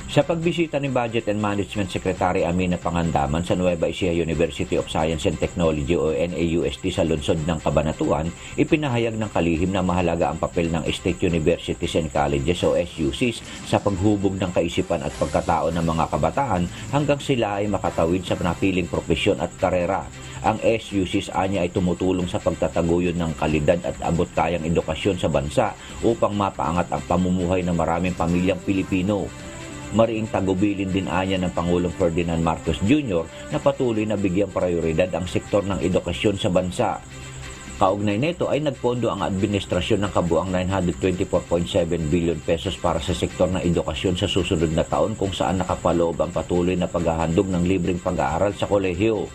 Sa pagbisita ni Budget and Management Secretary Amina Pangandaman sa Nueva Ecija University of Science and Technology o NAUST sa lungsod ng Cabanatuan, ipinahayag ng kalihim na mahalaga ang papel ng State Universities and Colleges o SUCs sa paghubog ng kaisipan at pagkatao ng mga kabataan hanggang sila ay makatawid sa napiling propesyon at karera. Ang SUCs anya ay tumutulong sa pagtataguyod ng kalidad at abot-kayang edukasyon sa bansa upang mapaangat ang pamumuhay ng maraming pamilyang Pilipino. Mariing tagubilin din anya ng Pangulong Ferdinand Marcos Jr. na patuloy na bigyang prioridad ang sektor ng edukasyon sa bansa. Kaugnay nito ay nagpondo ang administrasyon ng kabuang 924.7 billion pesos para sa sektor ng edukasyon sa susunod na taon kung saan nakapaloob ang patuloy na paghahandog ng libreng pag-aaral sa kolehiyo.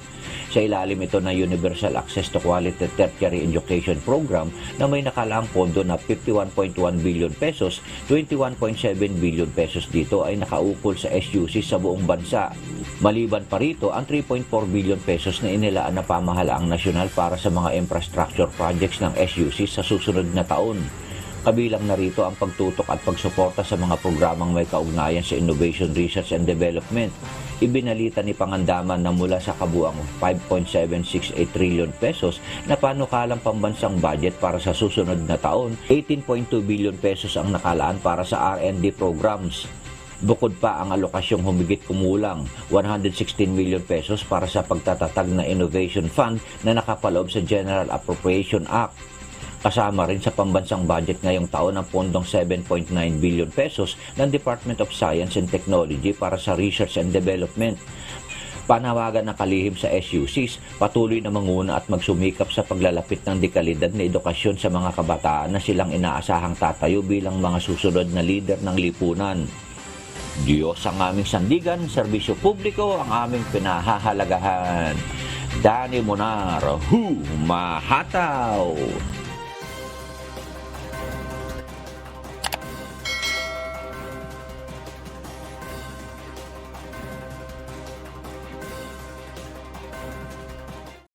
Sa ilalim ito ng Universal Access to Quality Tertiary Education Program na may nakalaang pondo na 51.1 billion pesos, 21.7 billion pesos dito ay nakaukol sa SUC sa buong bansa. Maliban pa rito ang 3.4 billion pesos na inilaan na pamahalaang nasyonal para sa mga infrastructure projects ng SUC sa susunod na taon. Kabilang na rito ang pagtutok at pagsuporta sa mga programang may kaugnayan sa innovation, research and development. Ibinalita ni Pangandaman na mula sa kabuang 5.768 trillion pesos na panukalang pambansang budget para sa susunod na taon, 18.2 billion pesos ang nakalaan para sa R&D programs. Bukod pa ang alokasyong humigit kumulang 116 million pesos para sa pagtatatag na Innovation Fund na nakapaloob sa General Appropriation Act. Kasama rin sa pambansang budget ngayong taon ang pondong 7.9 billion pesos ng Department of Science and Technology para sa Research and Development. Panawagan ng kalihim sa SUCs, patuloy na manguna at magsumikap sa paglalapit ng dekalidad na edukasyon sa mga kabataan na silang inaasahang tatayo bilang mga susunod na leader ng lipunan. Diyos ang aming sandigan, serbisyo publiko ang aming pinahahalagahan. Danny Monar, humahataw!